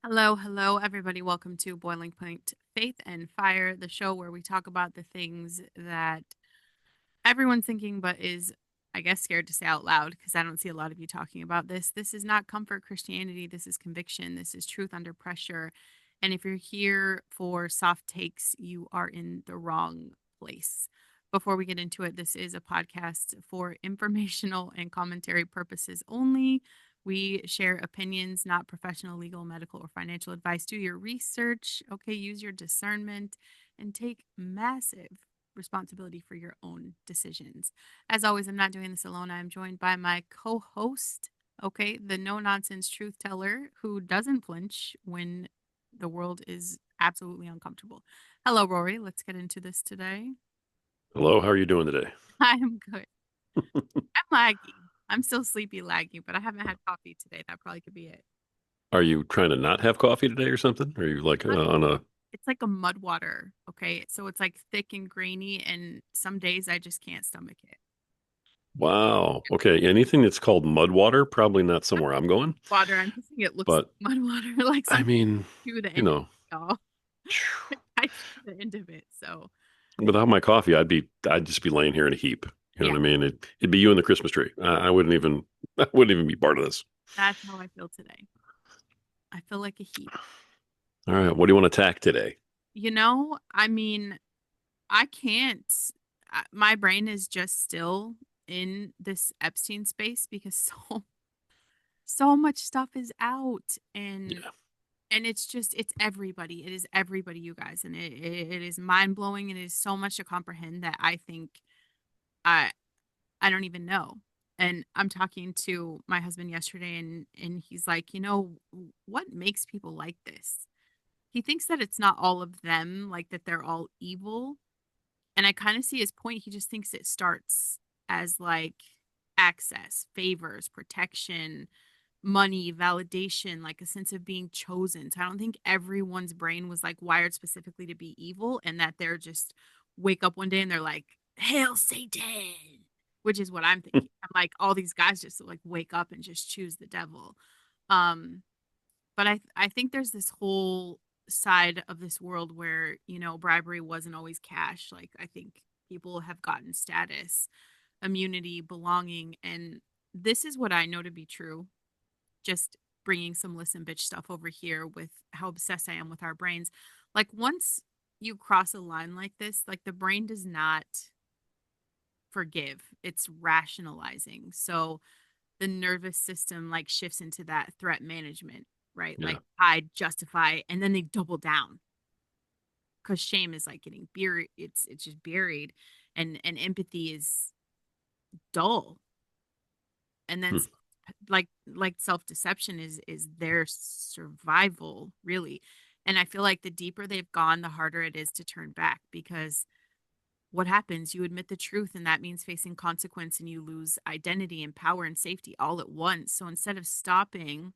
Hello, hello, everybody. Welcome to Boiling Point Faith and Fire, the show where we talk about the things that everyone's thinking, but is, I guess, scared to say out loud because I don't see a lot of you talking about this. This is not comfort Christianity. This is conviction. This is truth under pressure. And if you're here for soft takes, you are in the wrong place. Before we get into it, this is a podcast for informational and commentary purposes only. We share opinions, not professional, legal, medical, or financial advice. Do your research, okay? Use your discernment and take massive responsibility for your own decisions. As always, I'm not doing this alone. I'm joined by my co host, okay, the no nonsense truth teller who doesn't flinch when the world is absolutely uncomfortable. Hello, Rory. Let's get into this today. Hello, how are you doing today? I am good. I'm laggy. I'm still sleepy laggy, but I haven't had coffee today. That probably could be it. Are you trying to not have coffee today or something? Are you like on a It's like a mud water, okay? So it's like thick and grainy, and some days I just can't stomach it. wow? Okay, anything that's called mud water, probably not Not somewhere I'm going. water. I'm guessing it looks But like mud water, like I something mean, to the you end of know, it, y'all. I to the end of it. So without my coffee, I'd just be laying here in a heap. You know yeah, what I mean? It'd be you and the Christmas tree. I wouldn't even I wouldn't even be part of this. that's how I feel today. I feel like a heap. All right, what do you want to attack today? I mean, I can't. My brain is just still in this Epstein space because so much stuff is out, Yeah, and it's everybody. It is everybody, you guys, and it is mind blowing. It is so much to comprehend that I think I I don't even know. And I'm talking to my husband yesterday, and he's like, what makes people like this? He thinks that it's not all of them, like that they're all evil. And I kind of see his point. He just thinks it starts as like access, favors, protection, money, validation, like a sense of being chosen. So I don't think everyone's brain was like wired specifically to be evil and that they're just wake up one day and they're like, Hail Satan, which is what I'm thinking. I'm like, all these guys just like wake up and just choose the devil. Um, but I think there's this whole side of this world where, bribery wasn't always cash. Like I think people have gotten status, immunity, belonging, and this is what I know to be true. Just bringing some listen bitch stuff over here with how obsessed I am with our brains. Like once you cross a line like this, like the brain does not forgive. It's rationalizing. So the nervous system like shifts into that threat management, right? yeah. Like hide, justify, and then they double down because shame is like getting buried. It's just buried, and empathy is dull. And then Hmm. like self-deception is their survival, really. And I feel like the deeper they've gone, the harder it is to turn back because what happens? You admit the truth, and that means facing consequence, and you lose identity and power and safety all at once. So instead of stopping,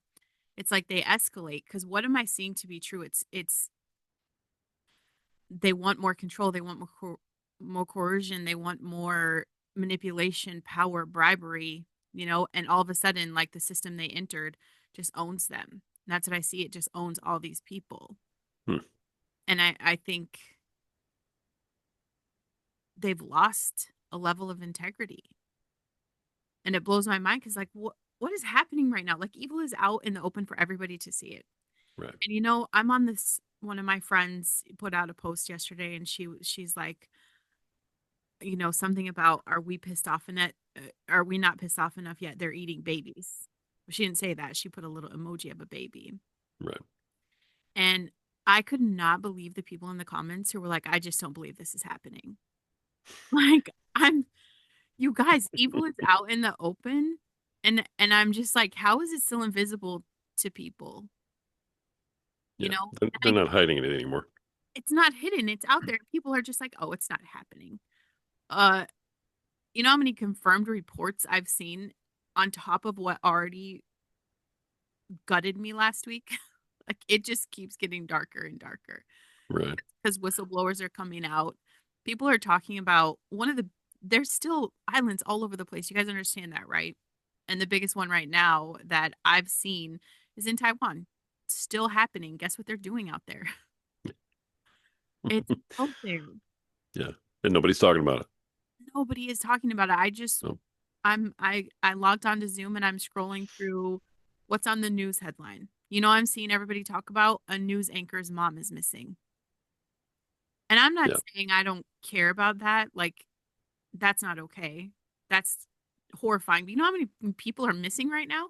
it's like they escalate. Because what am I seeing to be true? It's they want more control, they want more coercion, they want more manipulation, power, bribery, and all of a sudden, like the system they entered just owns them. And that's what I see. It just owns all these people. Hmm. And I think they've lost a level of integrity. And it blows my mind because like what is happening right now? Like evil is out in the open for everybody to see it. Right. And I'm on this one of my friends put out a post yesterday and she's like, something about are we pissed off enough? Are we not pissed off enough yet? They're eating babies. She didn't say that. She put a little emoji of a baby. Right. And I could not believe the people in the comments who were like, I just don't believe this is happening. Like, you guys, evil is out in the open. And I'm just like, how is it still invisible to people? You Yeah. know? They're And not hiding it anymore. it's not hidden. It's out there. People are just like, oh, it's not happening. Uh, you know how many confirmed reports I've seen on top of what already gutted me last week? Like it just keeps getting darker and darker Right. because whistleblowers are coming out. People are talking about there's still islands all over the place. You guys understand that, right? And the biggest one right now that I've seen is in Taiwan. it's still happening. Guess what they're doing out there? It's out there. Yeah. And nobody's talking about it. Nobody is talking about it. I just No. I logged onto Zoom and I'm scrolling through what's on the news headline. You know, I'm seeing everybody talk about a news anchor's mom is missing. And I'm not Yeah. saying I don't care about that. Like, that's not okay. That's horrifying. But you know how many people are missing right now?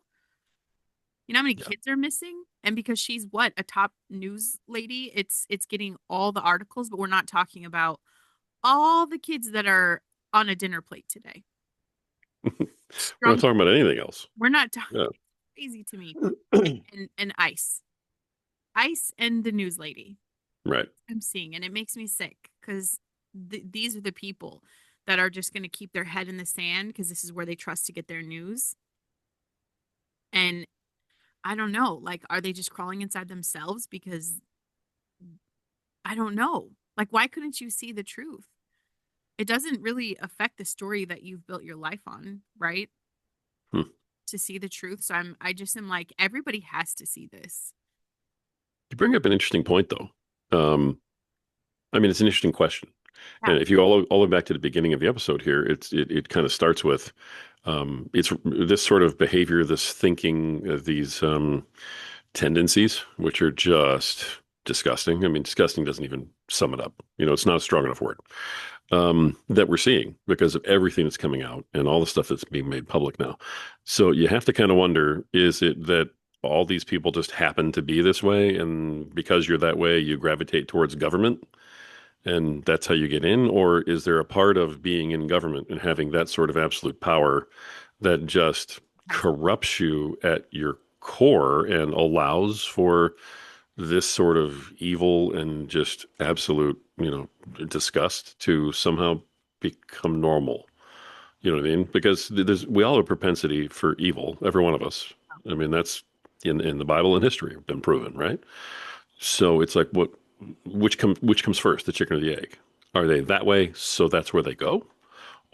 You know how many Yeah. kids are missing? And because she's what, a top news lady, it's getting all the articles, but we're not talking about all the kids that are on a dinner plate today. We're not Strung, talking about anything else. we're not talking. Yeah. It's crazy to me. And ice and the news lady. Right. I'm seeing, and it makes me sick because these are the people that are just going to keep their head in the sand because this is where they trust to get their news. And I don't know, like, are they just crawling inside themselves? Because I don't know. Like, why couldn't you see the truth? It doesn't really affect the story that you've built your life on, right? Hmm. To see the truth. So I just am like, everybody has to see this. You bring up an interesting point, though. Um, I mean, it's an interesting question. Yeah. And if you all the way back to the beginning of the episode here, it kind of starts with it's this sort of behavior, this thinking, these tendencies, which are just disgusting. I mean, disgusting doesn't even sum it up. You know, it's not a strong enough word. That we're seeing because of everything that's coming out and all the stuff that's being made public now. So you have to kind of wonder, is it that all these people just happen to be this way, and because you're that way, you gravitate towards government? And that's how you get in? Or is there a part of being in government and having that sort of absolute power that just Has corrupts you at your core and allows for this sort of evil and just absolute, disgust to somehow become normal? You know what I mean? Because we all have a propensity for evil, every one of us. I mean, that's in the Bible and history been proven, right? So it's like which comes first, the chicken or the egg? Are they that way, so that's where they go,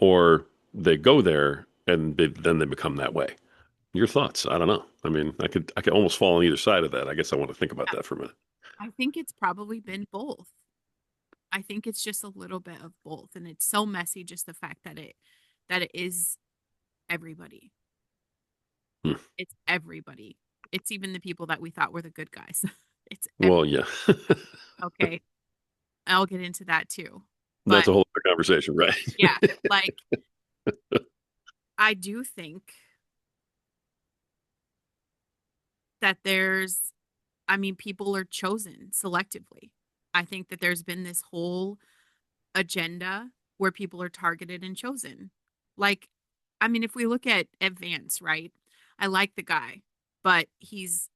or they go there and then they become that way? Your thoughts? I don't know. I mean, I could almost fall on either side of that. I guess I want to think about yeah. that for a minute. I think it's probably been both. I think it's just a little bit of both. And it's so messy, just the fact that it is everybody. Hmm. It's everybody. It's even the people that we thought were the good guys. It's Well, yeah, okay. I'll get into that too. that's But a whole other conversation, right? yeah, like I do think that I mean, people are chosen selectively. I think that there's been this whole agenda where people are targeted and chosen. Like, I mean, if we look at Vance, right? I like the guy, but he's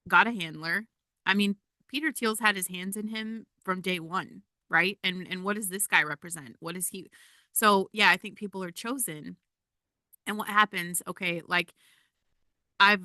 got a handler. I mean, Peter Thiel's had his hands in him from day one, right? And what does this guy represent? What is he? So yeah, I think people are chosen. And what happens? Okay, like I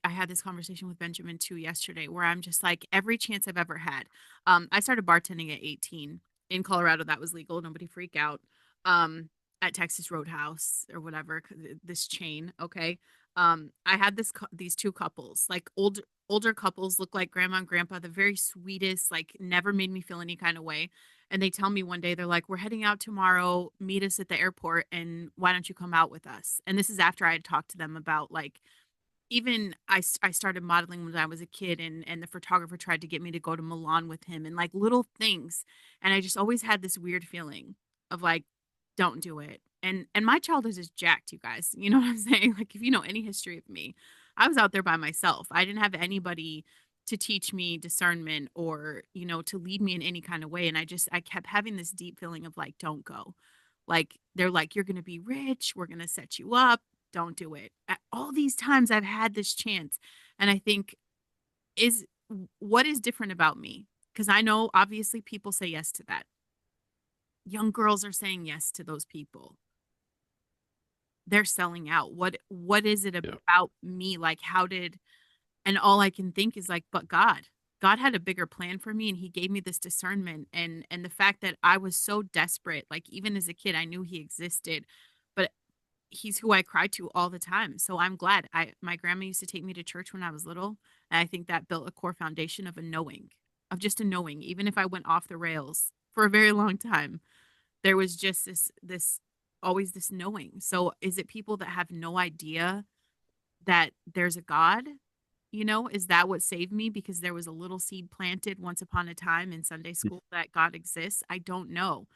had this conversation with Benjamin too yesterday where I'm just like, every chance I've ever had. I started bartending at 18. In Colorado, that was legal. Nobody freak out. Um, at Texas Roadhouse or whatever, this chain. Okay. I had these two couples, like older couples, look like grandma and grandpa, the very sweetest, like never made me feel any kind of way. And they tell me one day, they're like, we're heading out tomorrow, meet us at the airport, and why don't you come out with us? And this is after I had talked to them about like, even I started modeling when I was a kid, and the photographer tried to get me to go to Milan with him and like little things. And I just always had this weird feeling of like, don't do it. And my childhood is jacked, you guys. You know what I'm saying? Like if you know any history of me, I was out there by myself. I didn't have anybody to teach me discernment or, to lead me in any kind of way. And I kept having this deep feeling of like, don't go. Like they're like, you're gonna be rich, we're gonna set you up, don't do it. All these times I've had this chance. And I think, is what is different about me? Because I know obviously people say yes to that. Young girls are saying yes to those people. They're selling out. What is it Yeah, about me? Like how did and all I can think is like, but God. God had a bigger plan for me and he gave me this discernment and the fact that I was so desperate, like even as a kid, I knew he existed, but he's who I cry to all the time. So I'm glad. My grandma used to take me to church when I was little, and I think that built a core foundation of a knowing, of just a knowing. Even if I went off the rails for a very long time, there was just this always this knowing. So is it people that have no idea that there's a God? Is that what saved me? Because there was a little seed planted once upon a time in Sunday school that God exists. I don't know,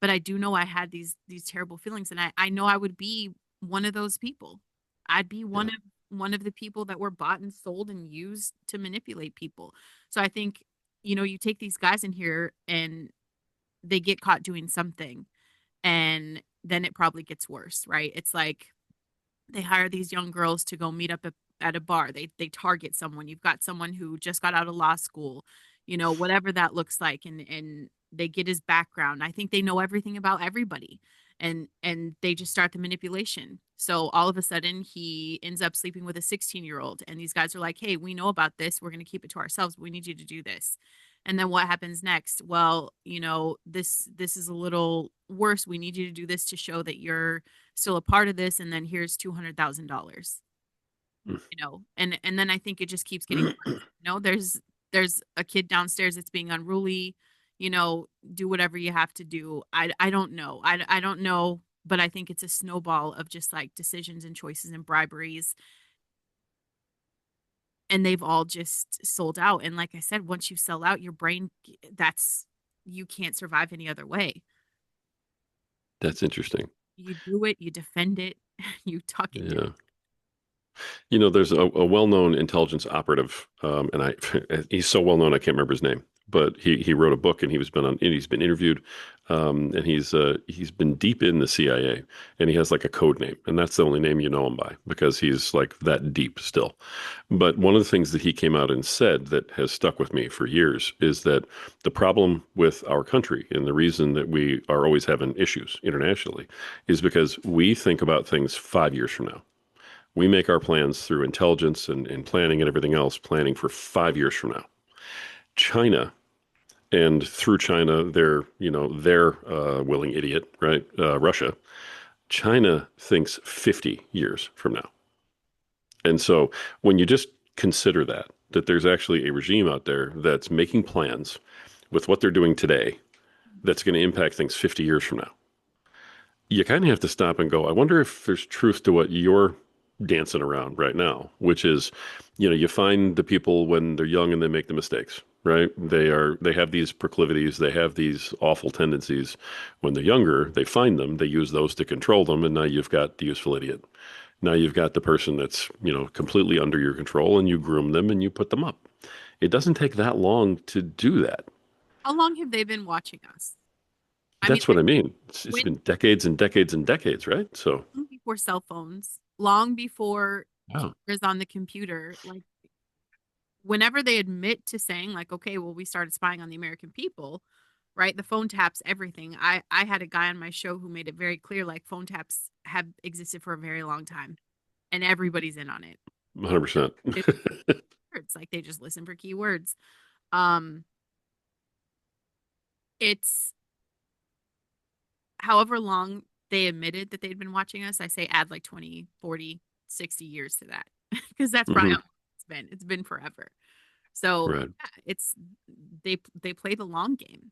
but I do know I had these terrible feelings, and I know I would be one of those people. I'd be Yeah, one of the people that were bought and sold and used to manipulate people. So I think, you take these guys in here and they get caught doing something, and then it probably gets worse, right? It's like they hire these young girls to go meet up at a bar. They target someone. You've got someone who just got out of law school, whatever that looks like, and they get his background. I think they know everything about everybody, and they just start the manipulation. So all of a sudden he ends up sleeping with a 16-year-old, and these guys are like, "Hey, we know about this. We're going to keep it to ourselves, but we need you to do this." And then what happens next? Well, this is a little worse. We need you to do this to show that you're still a part of this, and then here's $200,000. And then I think it just keeps getting worse. There's a kid downstairs that's being unruly. Do whatever you have to do. I don't know. I don't know, but I think it's a snowball of just like decisions and choices and briberies, and they've all just sold out. And like I said, once you sell out, your brain, that's you can't survive any other way. that's interesting. You do it, you defend it, you tuck it down. Yeah. There's a well-known intelligence operative, and he's so well-known I can't remember his name, but he wrote a book and he's been interviewed, and he's been deep in the CIA, and he has like a code name, and that's the only name you know him by because he's like that deep still. But one of the things that he came out and said that has stuck with me for years is that the problem with our country and the reason that we are always having issues internationally is because we think about things 5 years from now. We make our plans through intelligence and planning and everything else, planning for 5 years from now. China, and through China, their willing idiot, right? Russia. China thinks 50 years from now. And so when you just consider that there's actually a regime out there that's making plans with what they're doing today that's going to impact things 50 years from now, you kind of have to stop and go, I wonder if there's truth to what you're dancing around right now, which is, you find the people when they're young and they make the mistakes, right? They have these proclivities, they have these awful tendencies. When they're younger, they find them, they use those to control them, and now you've got the useful idiot. Now you've got the person that's, completely under your control, and you groom them and you put them up. It doesn't take that long to do that. How long have they been watching us? I mean, That's what I mean. It's when been decades and decades and decades, right? So, long before cell phones, long before wow, cameras on the computer, like whenever they admit to saying like, okay, well, we started spying on the American people, right? The phone taps, everything. I had a guy on my show who made it very clear like phone taps have existed for a very long time, and everybody's in on it. 100%. It's words, like they just listen for keywords. Um, it's however long they admitted that they'd been watching us. I say add like 20, 40, 60 years to that because that's probably Hmm. how long it's been forever. So Right, yeah, it's they play the long game,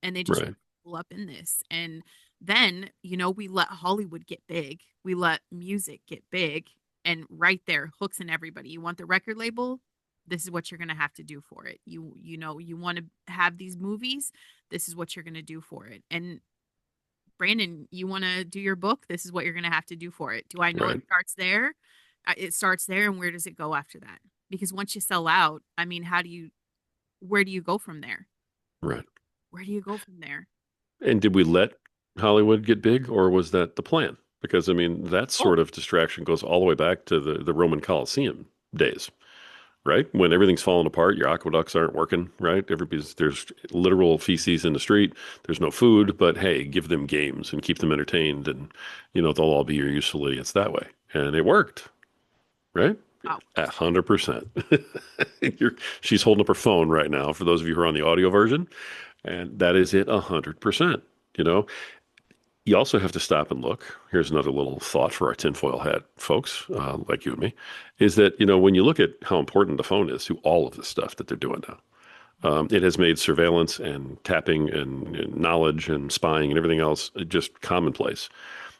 and they just right, pull up in this. And then, we let Hollywood get big. We let music get big, and right there hooks in everybody. You want the record label? This is what you're going to have to do for it. You want to have these movies? This is what you're going to do for it. And Brandon, you want to do your book? This is what you're going to have to do for it. Do I know it right, starts there? It starts there, and where does it go after that? Because once you sell out, I mean, where do you go from there? right. Where do you go from there? And did we let Hollywood get big, or was that the plan? Because I mean, that Oh, sort of distraction goes all the way back to the Roman Colosseum days, right? When everything's falling apart, your aqueducts aren't working, right? There's literal feces in the street. There's no food, but hey, give them games and keep them entertained, and they'll all be your useful idiots that way. And it worked, right? wow. 100%. She's holding up her phone right now for those of you who are on the audio version, and that is it 100%. You know, you also have to stop and look. Here's another little thought for our tinfoil hat folks, like you and me, is that, when you look at how important the phone is to all of the stuff that they're doing now, it has made surveillance and tapping and knowledge and spying and everything else just commonplace.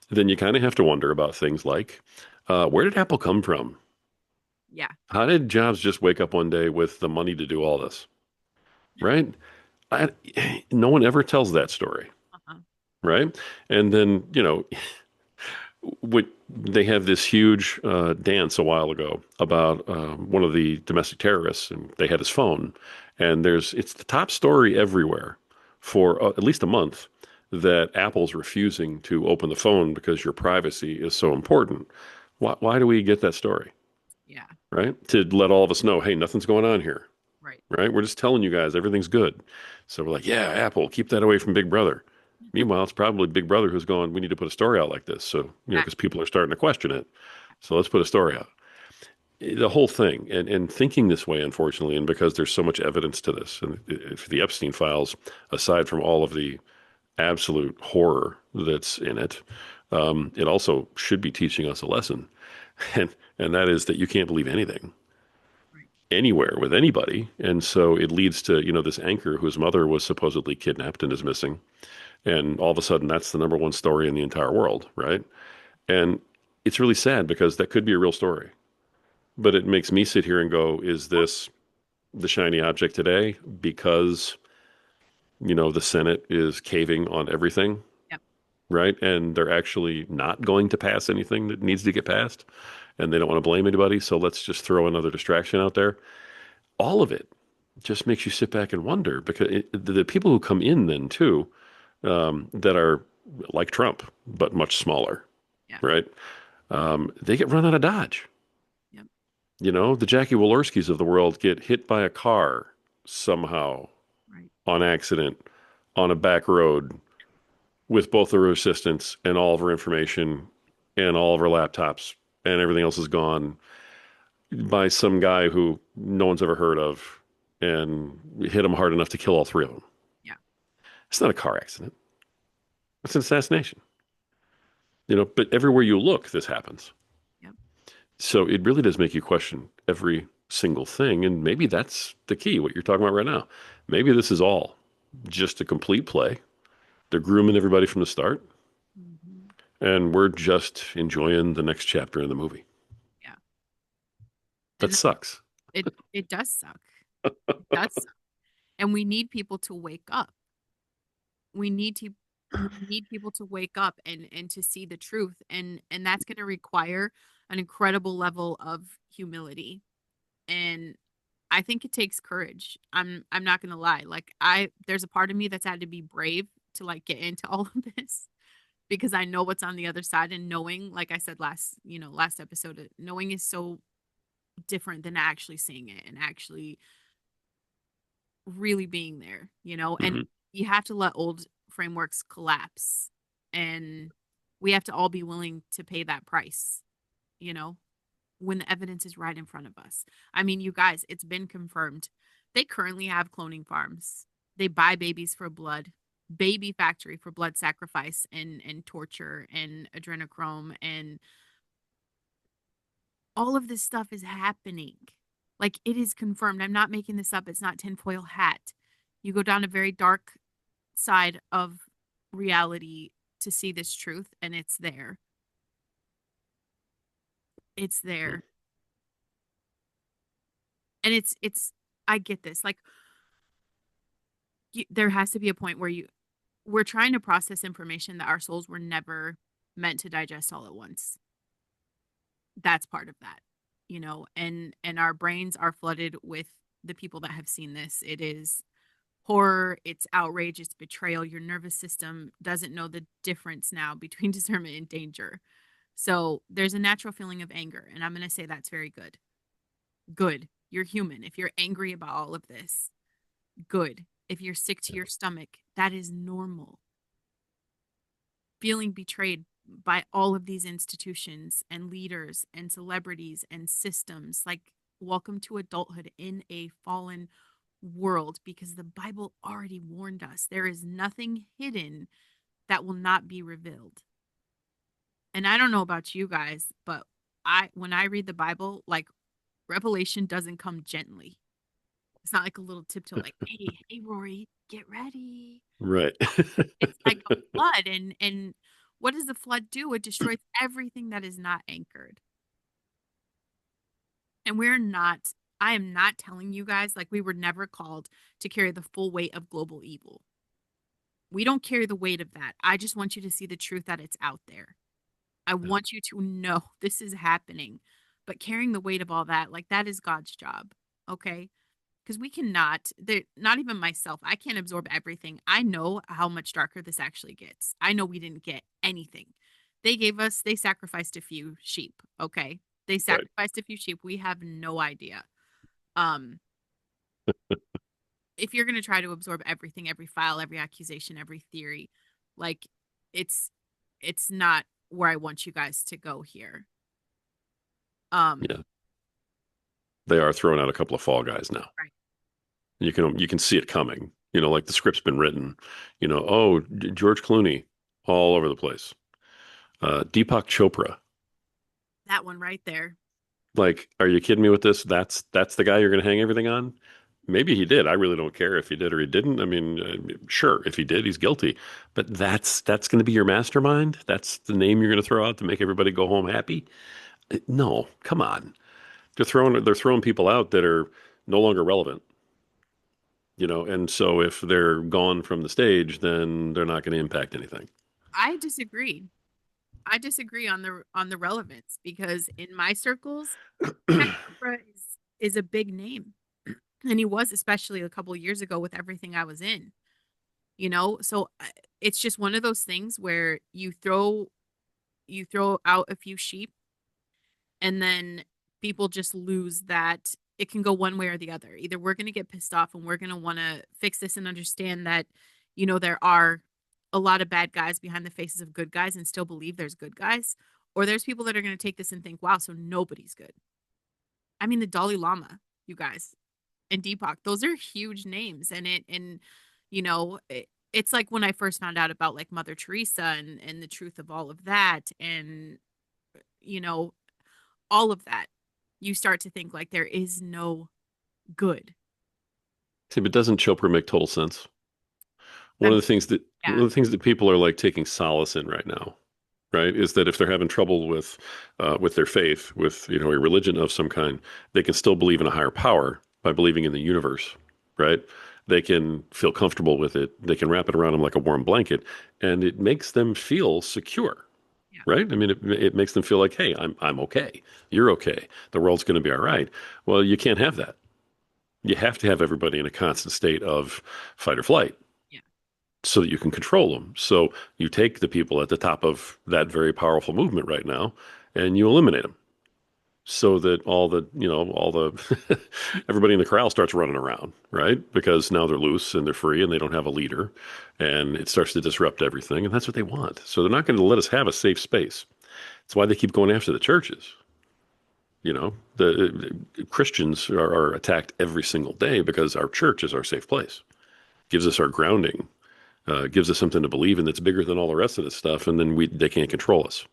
Then you kind of have to wonder about things like, where did Apple come from? Yeah. How did Jobs just wake up one day with the money to do all this? Right? I, no one ever tells that story. Uh-huh. Right? And then, they have this huge dance a while ago about one of the domestic terrorists, and they had his phone, and it's the top story everywhere for at least a month that Apple's refusing to open the phone because your privacy is so important. Why do we get that story? Yeah. Right? To let all of us know, hey, nothing's going on here. Right. Right? We're just telling you guys everything's good. So we're like, yeah, Apple, keep that away from Big Brother. Meanwhile, it's probably Big Brother who's going, we need to put a story out like this. So, because Exactly. people are starting to question it. So let's put a story out. The whole thing, and thinking this way, unfortunately, and because there's so much evidence to this, and if the Epstein files, aside from all of the absolute horror that's in it, it also should be teaching us a lesson. And that is that you can't believe anything Right. anywhere with anybody. And so it leads to, this anchor whose mother was supposedly kidnapped and is missing. And all of a sudden, that's the number one story in the entire world, right? And it's really sad because that could be a real story. But it makes me sit here and go, is this the shiny object today because, the Senate is caving on everything, Yep. right? And they're actually not going to pass anything that needs to get passed. And they don't want to blame anybody. So let's just throw another distraction out there. All of it just makes you sit back and wonder because the people who come in then too, that are like Trump, but much smaller, Yeah. right? They get run out of Dodge. Yep. The Jackie Walorskis of the world get hit by a car somehow Right. on accident on a back road with both of her assistants and all of her information and all of her laptops and everything else is gone by some guy who no one's ever heard of and hit him hard enough to kill all three of them. Yeah. It's not a car accident. It's an assassination. But everywhere you look, this happens. Yep. So it really does make you question every single thing. And maybe that's the key, what you're talking about right now. Maybe this is all just a complete play. They're grooming everybody from the start, Hmm. and we're just enjoying the next chapter in the movie. Yeah. That And sucks. it does suck. It does suck. And we need people to wake up. We need to we need people to wake up and to see the truth. And that's going to require an incredible level of humility. And I think it takes courage. I'm not going to lie. Like there's a part of me that's had to be brave to like get into all of this because I know what's on the other side, and knowing, like I said last episode, knowing is so different than actually seeing it and actually really being there. And Hmm. you have to let old frameworks collapse, and we have to all be willing to pay that price, you know, when the evidence is right in front of us. I mean, you guys, it's been confirmed. They currently have cloning farms. They buy babies for blood, baby factory for blood sacrifice and torture and adrenochrome, and all of this stuff is happening. Like, it is confirmed. I'm not making this up. It's not tinfoil hat. You go down a very dark side of reality to see this truth, and it's there. It's there. And it's I get this. Like, there has to be a point where we're trying to process information that our souls were never meant to digest all at once. That's part of that. And our brains are flooded with the people that have seen this. It is horror, it's outrage, it's betrayal. Your nervous system doesn't know the difference now between discernment and danger. So there's a natural feeling of anger, and I'm going to say that's very good. Good. You're human. If you're angry about all of this, good. If you're sick to your stomach, that is normal. Feeling betrayed by all of these institutions and leaders and celebrities and systems, like, welcome to adulthood in a fallen world, because the Bible already warned us there is nothing hidden that will not be revealed. And I don't know about you guys, but when I read the Bible, like revelation doesn't come gently. It's not like a little tiptoe, like, hey, Rory, get ready. Right. It's like a flood, and what does the flood do? It destroys everything that is not anchored. And I am not telling you guys, like, we were never called to carry the full weight of global evil. We don't carry the weight of that. I just want you to see the truth that it's out there. I Yeah. want you to know this is happening. But carrying the weight of all that, like, that is God's job. Okay. Because we cannot, not even myself, I can't absorb everything. I know how much darker this actually gets. I know we didn't get anything. They sacrificed a few sheep. Okay. They Right. sacrificed a few sheep. We have no idea. Um, if you're going to try to absorb everything, every file, every accusation, every theory, like it's, it's not where I want you guys to go here. Um, Yeah. They are throwing out a couple of fall guys now. right. You can see it coming. Like the script's been written. Oh, George Clooney, all over the place. Deepak Chopra. That one right there. Like, are you kidding me with this? That's the guy you're going to hang everything on? Maybe he did. I really don't care if he did or he didn't. I mean, sure, if he did, he's guilty. But that's going to be your mastermind. That's the name you're going to throw out to make everybody go home happy. No, come on. They're throwing people out that are no longer relevant. And so if they're gone from the stage, then they're not going to impact anything. I disagree. I disagree on the relevance because in my circles, Deepak Chopra is a big name, and he was especially a couple of years ago with everything I was in. So it's just one of those things where you throw out a few sheep, and then people just lose that. It can go one way or the other. Either we're going to get pissed off and we're going to want to fix this and understand that, there are a lot of bad guys behind the faces of good guys and still believe there's good guys. Or there's people that are going to take this and think, wow, so nobody's good. I mean, the Dalai Lama, you guys, and Deepak, those are huge names. It's like when I first found out about like Mother Teresa and the truth of all of that. And, you know, all of that, you start to think like there is no good. See, but doesn't Chopra make total sense? One I'm of the things that one Yeah, of the things that people are like taking solace in right now, right, is that if they're having trouble with their faith, with a religion of some kind, they can still believe in a higher power by believing in the universe, right? They can feel comfortable with it. They can wrap it around them like a warm blanket, and it makes them feel secure, yeah, right? I mean, it makes them feel like, hey, I'm okay. You're okay. The world's going to be all right. Well, you can't have that. You have to have everybody in a constant state of fight or flight yeah, so that you can control them. So you take the people at the top of that very powerful movement right now and you eliminate them so that all the everybody in the corral starts running around, right? Because now they're loose and they're free and they don't have a leader and it starts to disrupt everything. And that's what they want. So they're not going to let us have a safe space. That's why they keep going after the churches. The Christians are attacked every single day because our church is our safe place, gives us our grounding, gives us something to believe in that's bigger than all the rest of this stuff, and then they can't control us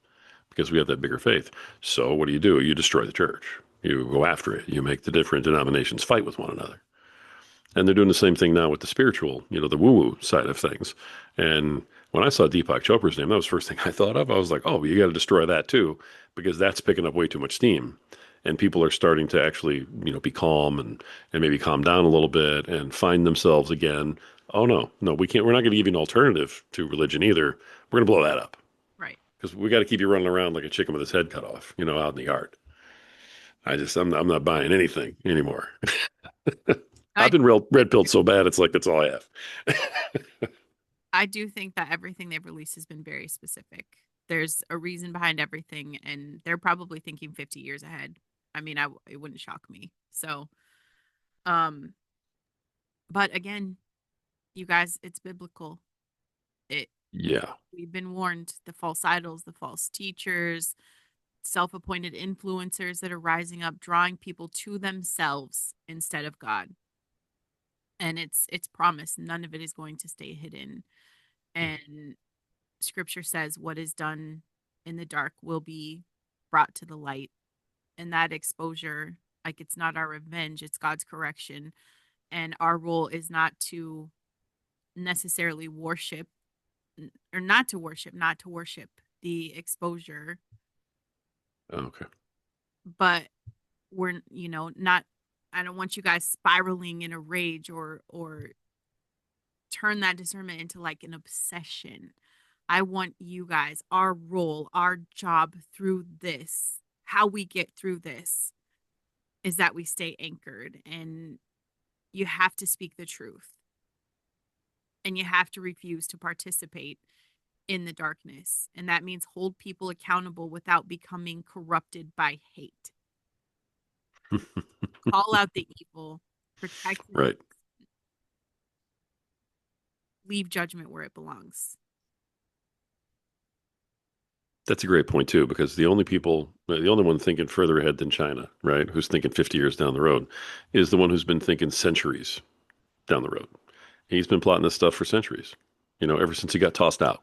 because we have that bigger faith. So what do? You destroy the church. You go after it. You make the different denominations fight with one another. And they're doing the same thing now with the spiritual, the woo-woo side of things. And when I saw Deepak Chopra's name, that was the first thing I thought of. I was like, oh, you got to destroy that too, because that's picking up way too much steam. And people are starting to actually, be calm and maybe calm down a little bit and find themselves again. Oh no, no, we can't. We're not going to give you an alternative to religion either. We're going to blow that up right. because we got to keep you running around like a chicken with his head cut off, out in the yard. I'm not buying anything anymore. I I've been red pilled so bad, it's like that's all I have. I do think that everything they've released has been very specific. There's a reason behind everything, and they're probably thinking 50 years ahead. I mean, it wouldn't shock me. So, um, but again, you guys, it's biblical. It Yeah. We've been warned. The false idols, the false teachers, self-appointed influencers that are rising up, drawing people to themselves instead of God. And it's promised none of it is going to stay hidden. And Scripture says what is done in the dark will be brought to the light. And that exposure, like it's not our revenge, it's God's correction. And our role is not to necessarily worship or not to worship the exposure, Okay. but we're, not, I don't want you guys spiraling in a rage or turn that discernment into like an obsession. I want you guys, our role, our job through this, how we get through this is that we stay anchored, and you have to speak the truth, and you have to refuse to participate in the darkness. And that means hold people accountable without becoming corrupted by hate. Call out the evil, protect the Right. leave judgment where it belongs. That's a great point too, because the only one thinking further ahead than China, right, who's thinking 50 years down the road, is the one who's been thinking centuries down the road. He's been plotting this stuff for centuries, ever since he got tossed out.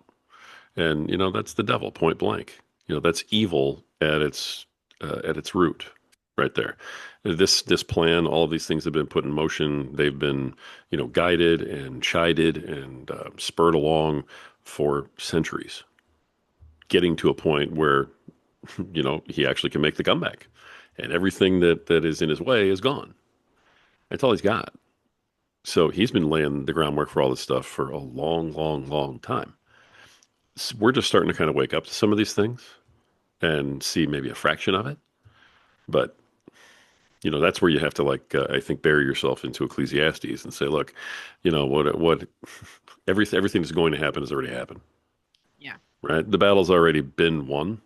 And that's the devil, point blank. That's evil at its root, right there. This plan, all of these things have been put in motion. They've been, guided and chided and spurred along for centuries, getting to a point where he actually can make the comeback, and everything that is in his way is gone. That's all he's got. So he's been laying the groundwork for all this stuff for a long, long, long time. So we're just starting to kind of wake up to some of these things and see maybe a fraction of it. But that's where you have to I think bury yourself into Ecclesiastes and say, look, what everything that's going to happen has already happened, Yeah. right? The battle's already been won.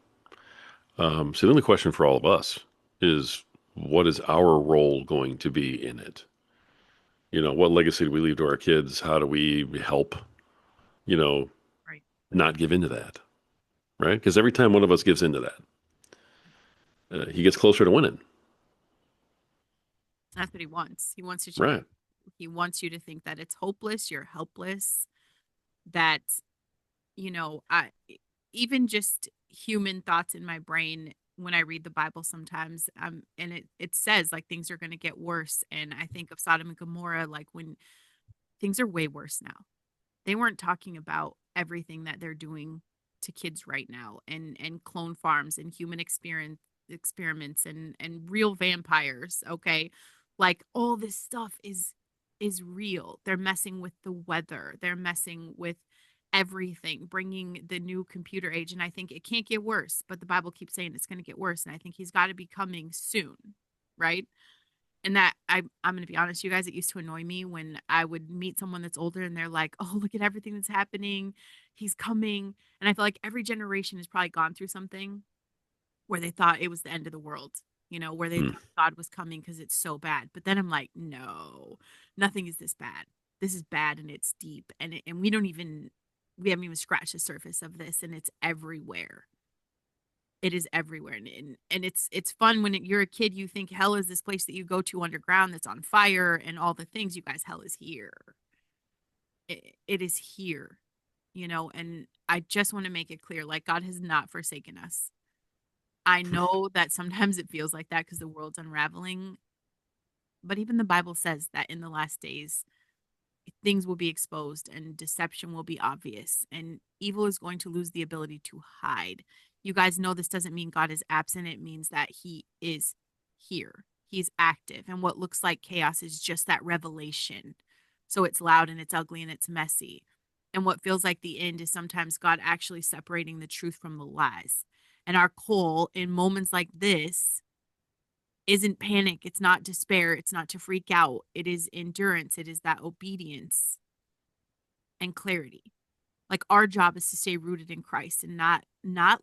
So the only question for all of us is, what is our role going to be in it? What legacy do we leave to our kids? How do we help, you know, Right. not give into that, right? Because every time one of us gives into that, he gets closer to winning, That's what he wants. He wants to change. right? He wants you to think that it's hopeless, you're helpless, that, I even just human thoughts in my brain when I read the Bible sometimes, and it says like things are going to get worse, and I think of Sodom and Gomorrah, like when things are way worse now. They weren't talking about everything that they're doing to kids right now, and clone farms and human experiments and real vampires, okay? Like all this stuff is real. They're messing with the weather. They're messing with everything, bringing the new computer age, and I think it can't get worse, but the Bible keeps saying it's going to get worse, and I think he's got to be coming soon, right? And that I'm going to be honest, you guys, it used to annoy me when I would meet someone that's older and they're like, "Oh, look at everything that's happening. He's coming." And I feel like every generation has probably gone through something where they thought it was the end of the world, where they Hmm. thought God was coming because it's so bad. But then I'm like, "No. Nothing is this bad. This is bad and it's deep, and we haven't even scratched the surface of this, and it's everywhere. It is everywhere, and it's fun when you're a kid. You think hell is this place that you go to underground that's on fire and all the things. You guys, hell is here. It is here, and I just want to make it clear, like, God has not forsaken us. I know that sometimes it feels like that because the world's unraveling, but even the Bible says that in the last days things will be exposed and deception will be obvious, and evil is going to lose the ability to hide. You guys know this doesn't mean God is absent. It means that he is here. He's active. And what looks like chaos is just that revelation. So it's loud and it's ugly and it's messy. And what feels like the end is sometimes God actually separating the truth from the lies. And our call in moments like this isn't panic, it's not despair, it's not to freak out. It is endurance, it is that obedience and clarity. Like our job is to stay rooted in Christ and not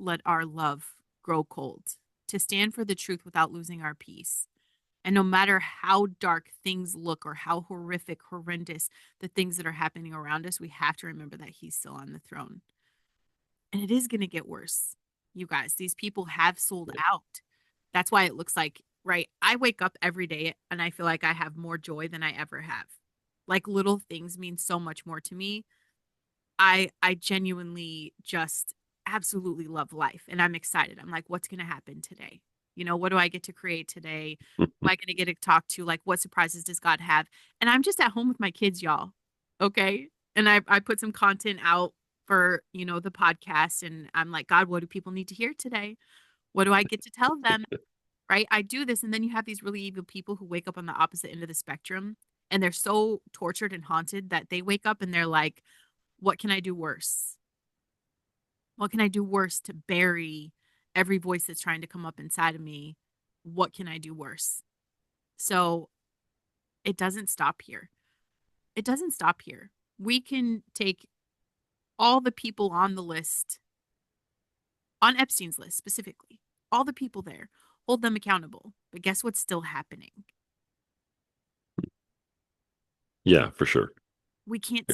let our love grow cold. To stand for the truth without losing our peace. And no matter how dark things look or how horrific, horrendous the things that are happening around us, we have to remember that he's still on the throne. And it is going to get worse. You guys, these people have sold out. That's why it looks like, right? I wake up every day and I feel like I have more joy than I ever have. Like little things mean so much more to me. I genuinely just absolutely love life and I'm excited. I'm like, what's going to happen today? You know, what do I get to create today? Who am I going to get to talk to? Like, what surprises does God have? And I'm just at home with my kids, y'all. Okay. And I put some content out for, you know, the podcast. And I'm like, God, what do people need to hear today? What do I get to tell them? Right. I do this. And then you have these really evil people who wake up on the opposite end of the spectrum and they're so tortured and haunted that they wake up and they're like, what can I do worse? What can I do worse to bury every voice that's trying to come up inside of me? What can I do worse? So it doesn't stop here. It doesn't stop here. We can take all the people on the list, on Epstein's list specifically, all the people there, hold them accountable. But guess what's still happening? Yeah, for sure. We can't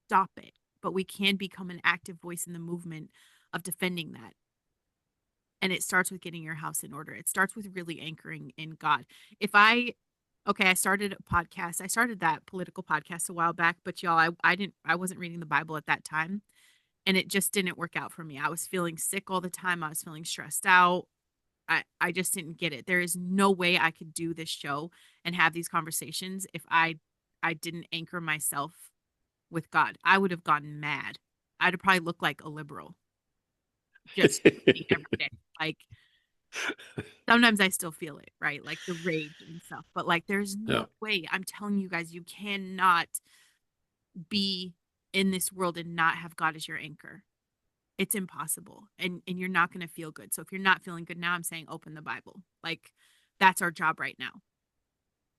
stop it, but we can become an active voice in the movement of defending that. And it starts with getting your house in order. It starts with really anchoring in God. If I Okay, I started a podcast. I started that political podcast a while back, but y'all, I wasn't reading the Bible at that time, and it just didn't work out for me. I was feeling sick all the time. I was feeling stressed out. I just didn't get it. There is no way I could do this show and have these conversations if I didn't anchor myself with God. I would have gotten mad. I'd have probably looked like a liberal just every day. Like sometimes I still feel it, right? Like the rage and stuff. But like there's Yeah. no way. I'm telling you guys, you cannot be in this world and not have God as your anchor. It's impossible. And you're not going to feel good. So if you're not feeling good now, I'm saying open the Bible. Like that's our job right now.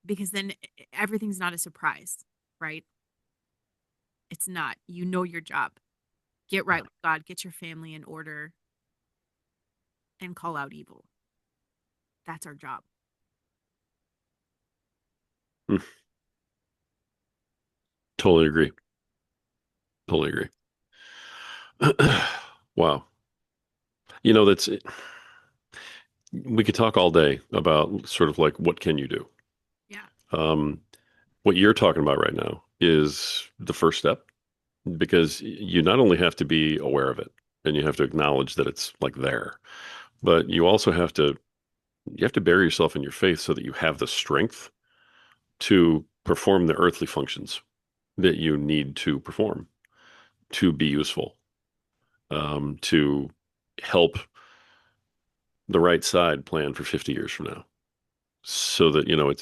Because then everything's not a surprise, right? It's not. You know your job. Get right with God, get your family in order and call out evil. That's our job. Mm, totally agree. Totally agree. Wow. You know, that's we could talk all day about sort of like what can you do? Yeah. Um, what you're talking about right now is the first step because you not only have to be aware of it and you have to acknowledge that it's like there, but you have to bury yourself in your faith so that you have the strength to perform the earthly functions that you need to perform to be useful, to help the right side plan for 50 years from now. So that, you know,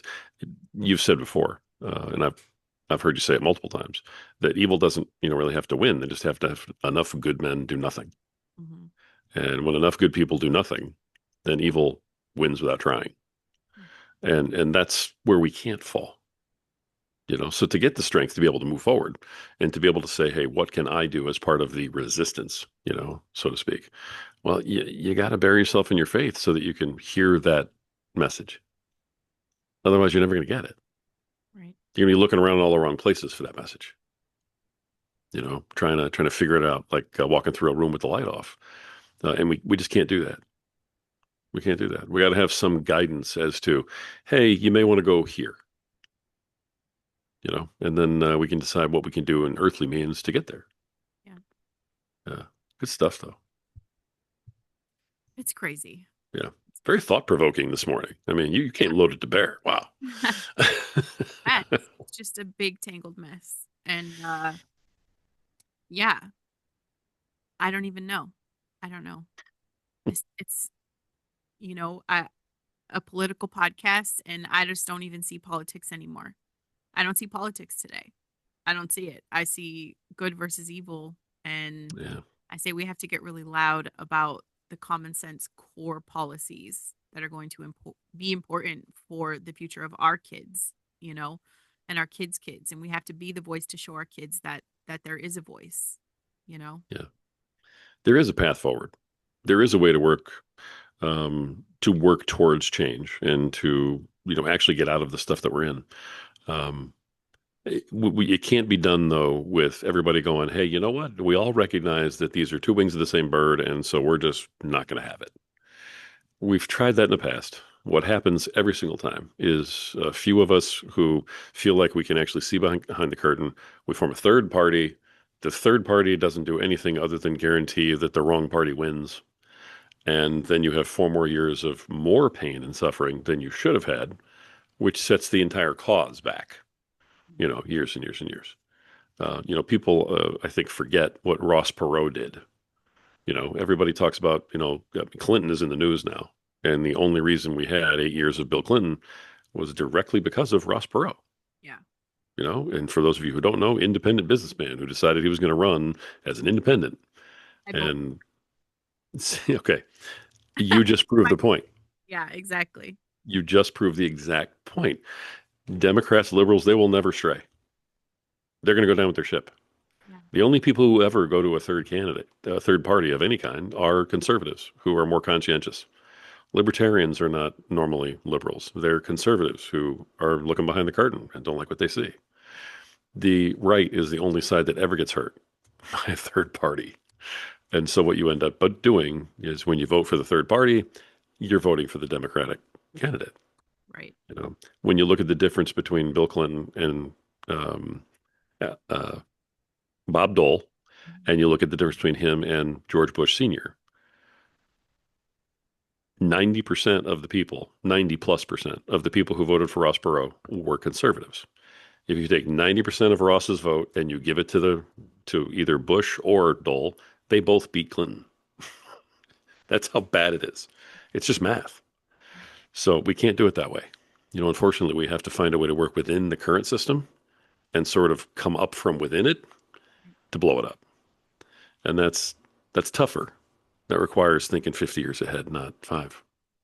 you've said before, and I've heard you say it multiple times, that evil doesn't, you know, really have to win. They just have to have enough good men do nothing. Mm-hmm. And when enough good people do nothing, then evil wins without trying. And that's where we can't fall. You know, so to get the strength to be able to move forward and to be able to say, hey, what can I do as part of the resistance, you know, so to speak? Well, you got to bury yourself in your faith so that you can hear that message. Otherwise, you're never going to get it. Right. You're going to be looking around in all the wrong places for that message. You know, trying to figure it out, like walking through a room with the light off, and we just can't do that. We can't do that. We got to have some guidance as to, hey, you may want to go here. You know, and then we can decide what we can do in earthly means to get there. Yeah. Yeah, good stuff though. It's crazy. Yeah, It's very thought provoking this morning. I mean, you came loaded to bear. Wow. crazy. Mess. It's just a big tangled mess. And yeah, I don't even know. I don't know. It's you know, a political podcast and I just don't even see politics anymore. I don't see politics today. I don't see it. I see good versus evil and Yeah, I say we have to get really loud about the common sense core policies that are going to be important for the future of our kids, you know, and our kids' kids. And we have to be the voice to show our kids that there is a voice, you know. yeah. There is a path forward. There is a way to work towards change and to, you know, actually get out of the stuff that we're in. Um, it can't be done though with everybody going, hey, you know what? We all recognize that these are two wings of the same bird, and so we're just not going to have it. We've tried that in the past. What happens every single time is a few of us who feel like we can actually see behind the curtain. We form a third party The third party doesn't do anything other than guarantee that the wrong party wins. And then you have 4 more years of more pain and suffering than you should have had, which sets the entire cause back, years and years and years. People, I think, forget what Ross Perot did. Everybody talks about, Clinton is in the news now. And the only reason we had 8 years of Bill Clinton was directly because of Ross Perot. Yeah. And for those of you who don't know, independent businessman who decided he was going to run as an independent. I vote. And okay, you just proved the point. Yeah, exactly. You just proved the exact point. Democrats, liberals, they will never stray. They're going to go down with their ship. Yeah. The only people who ever go to a third candidate, a third party of any kind, are conservatives who are more conscientious. Libertarians are not normally liberals. They're conservatives who are looking behind the curtain and don't like what they see. The right is the only side that ever gets hurt by a third party. And so what you end up doing is when you vote for the third party, you're voting for the Democratic candidate. Right. When you look at the difference between Bill Clinton and um, uh, Bob Dole, and you look at the difference between him and George Bush Sr., 90% of the people, 90 plus percent of the people who voted for Ross Perot were conservatives. If you take 90% of Ross's vote and you give it to either Bush or Dole, they both beat Clinton. That's how bad it is. It's just math. So we can't do it that way. Unfortunately, we have to find a way to work within the current system and sort of come up from within it to blow it up. And that's tougher. That requires thinking 50 years ahead, not five.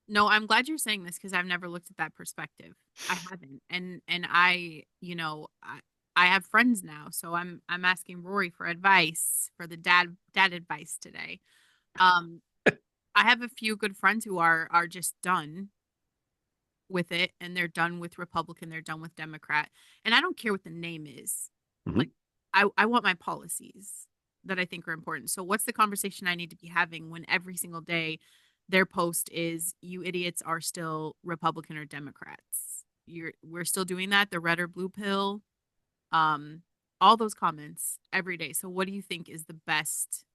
No, I'm glad you're saying this because I've never looked at that perspective. I haven't. And I have friends now, so I'm asking Rory for advice for the dad advice today. Um I have a few good friends who are just done with it, and they're done with Republican, they're done with Democrat. And I don't care what the name is. Mm-hmm. Like I want my policies that I think are important. So what's the conversation I need to be having when every single day their post is you idiots are still Republican or Democrats. We're still doing that, the red or blue pill. Um all those comments every day. So what do you think is the best,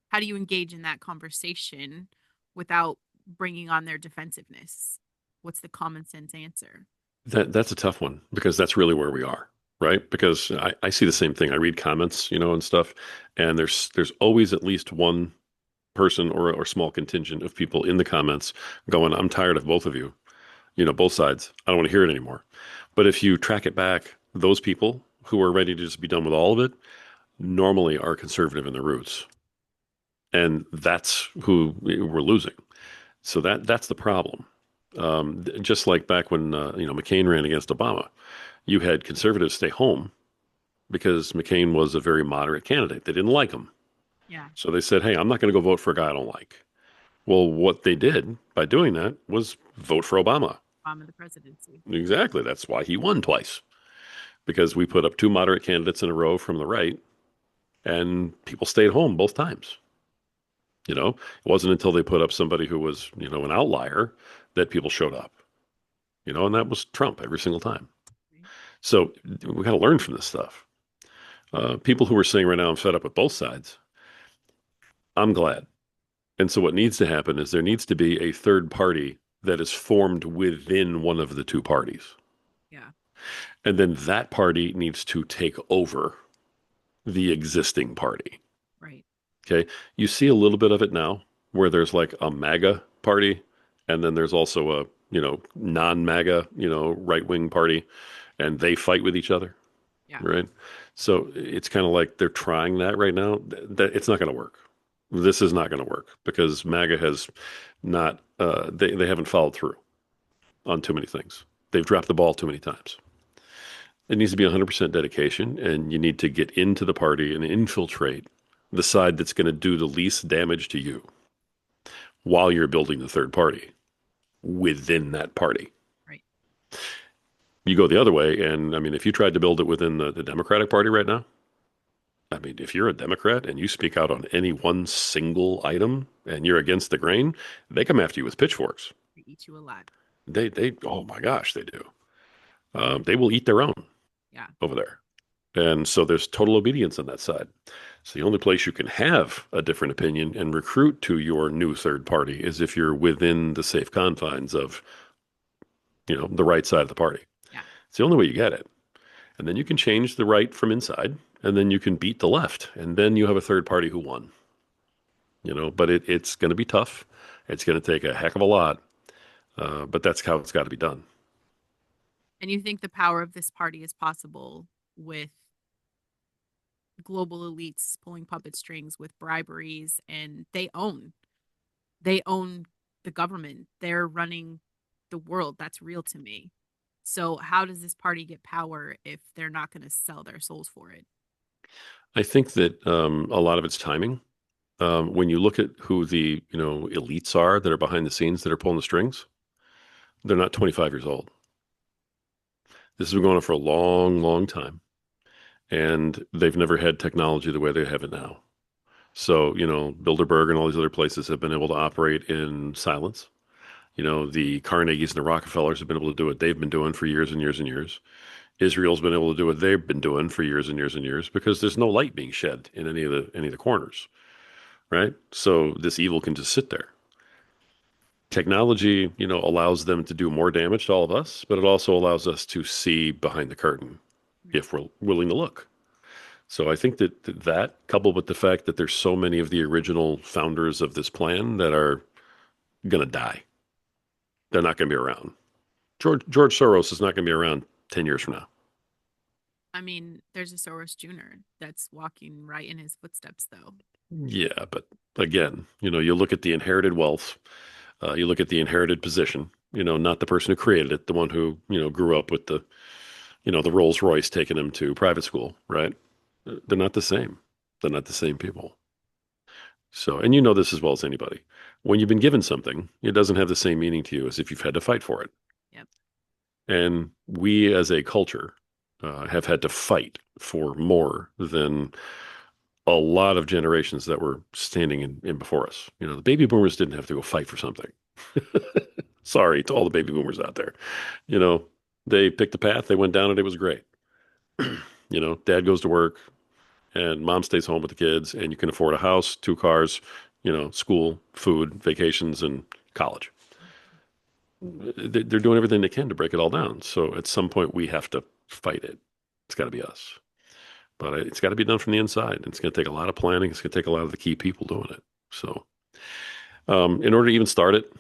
how do you engage in that conversation without bringing on their defensiveness? What's the common sense answer? That's a tough one because that's really where we are, right? Because I see the same thing. I read comments, and stuff, and there's always at least one person or small contingent of people in the comments going, "I'm tired of both of you, both sides. I don't want to hear it anymore." But if you track it back, those people who are ready to just be done with all of it normally are conservative in their roots, and that's who we're losing. So that's the problem. Just like back when McCain ran against Obama, you had conservatives stay home because McCain was a very moderate candidate. They didn't like him, Yeah. so they said, "Hey, I'm not going to go vote for a guy I don't like." Well, what they did by doing that was vote for Obama. Obama the presidency. Exactly. That's why he won twice because we put up two moderate candidates in a row from the right, and people stayed home both times. It wasn't until they put up somebody who was, an outlier that people showed up. And that was Trump every single time. Right. So we got to learn from this stuff. People who are saying right now, I'm fed up with both sides. I'm glad. And so what needs to happen is there needs to be a third party that is formed within one of the two parties. Yeah. And then that party needs to take over the existing party. Right. Okay. You see a little bit of it now where there's like a MAGA party and then there's also a, non-MAGA, right-wing party and they fight with each other. Yeah. Right. So it's kind of like they're trying that right now. That it's not going to work. This is not going to work because MAGA has not, they haven't followed through on too many things. They've dropped the ball too many times. It needs to be 100% dedication, and you need to get into the party and infiltrate the side that's going to do the least damage to you while you're building the third party within that party. Right. You go the other way, and I mean, if you tried to build it within the Democratic Party right now, I mean, if you're a Democrat and you speak out on any one single item and you're against the grain, they come after you with pitchforks. They eat you alive. Oh my gosh, they do. They will eat their own Yeah. over there. And so there's total obedience on that side. So the only place you can have a different opinion and recruit to your new third party is if you're within the safe confines of, the right side of the party. Yeah. It's the only way you get it. And then you can change the right from inside, and then you can beat the left, and then you have a third party who won. But it's going to be tough. It's going to take a heck of a lot, but that's how it's got to be done. And you think the power of this party is possible with global elites pulling puppet strings with briberies, and they own the government. They're running the world. That's real to me. So how does this party get power if they're not going to sell their souls for it? I think that a lot of it's timing. When you look at who the elites are that are behind the scenes that are pulling the strings, they're not 25 years old. This has been going on for a long, long time, and they've never had technology the way they have it now. So, Bilderberg and all these other places have been able to operate in silence. The Carnegies and the Rockefellers have been able to do what they've been doing for years and years and years. Israel's been able to do what they've been doing for years and years and years because there's no light being shed in any of the corners, right? So this evil can just sit there. Technology, allows them to do more damage to all of us, but it also allows us to see behind the curtain if we're willing to look. So I think that coupled with the fact that there's so many of the original founders of this plan that are going to die, they're not going to be around. George Soros is not going to be around 10 years from now. I mean, there's a Soros Jr. that's walking right in his footsteps, though. Yeah, but again, you look at the inherited wealth, you look at the inherited position, not the person who created it, the one who, grew up with the Rolls Royce taking him to private school, right? They're not the same. They're not the same people. So, and you know this as well as anybody. When you've been given something, it doesn't have the same meaning to you as if you've had to fight for it. Yep. And we as a culture have had to fight for more than a lot of generations that were standing in before us. The baby boomers didn't have to go fight for something. Sorry to all the baby boomers out there. You know, they picked the path, they went down it, it was great. Dad goes to work and mom stays home with the kids, and you can afford a house, two cars, school, food, vacations, and college. They're doing everything they can to break it all down. So at some point, we have to fight it. It's got to be us. But it's got to be done from the inside. It's going to take a lot of planning. It's going to take a lot of the key people doing it. So, in order to even start it,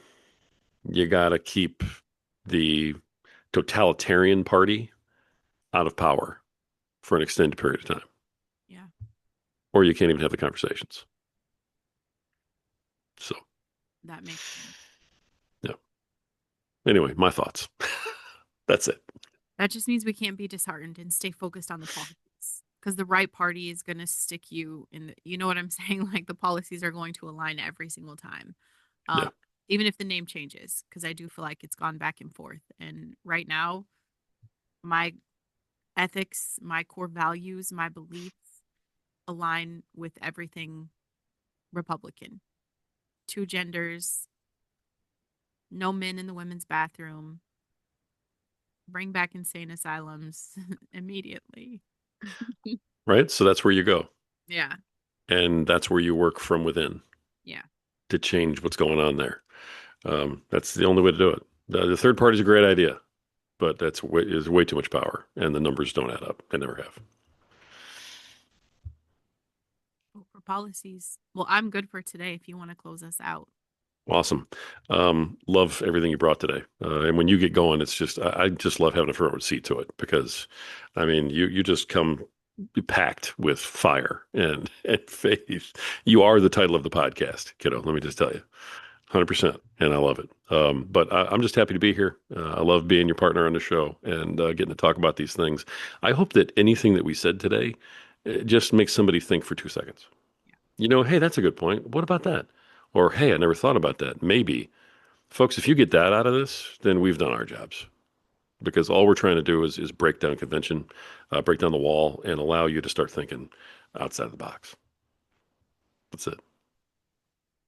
you got to keep the totalitarian party out of power for an extended period of time, Yeah, or you can't even have the conversations. So, that makes sense. yeah. Anyway, my thoughts. That's it. That just means we can't be disheartened and stay focused on the policies because the right party is going to stick you in you know what I'm saying? Like the policies are going to align every single time. Um, Yeah. even if the name changes, because I do feel like it's gone back and forth. And right now, my ethics, my core values, my beliefs align with everything Republican. Two genders, no men in the women's bathroom, bring back insane asylums immediately. Right. So that's where you go. Yeah. And that's where you work from within Yeah. to change what's going on there. That's the only way to do it. The third party is a great idea, but is way too much power, and the numbers don't add up. They never have. Oh, for policies. Well, I'm good for today if you want to close us out. Awesome. Love everything you brought today. And when you get going, it's just I just love having a front row seat to it because, I mean, you just come packed with fire and faith. You are the title of the podcast, kiddo. Let me just tell you. 100%. And I love it. But I'm just happy to be here. I love being your partner on the show and getting to talk about these things. I hope that anything that we said today just makes somebody think for 2 seconds. Hey, that's a good point. What about that? Or, hey, I never thought about that. Maybe. Folks, if you get that out of this, then we've done our jobs because all we're trying to do is break down convention, break down the wall, and allow you to start thinking outside the box. That's it.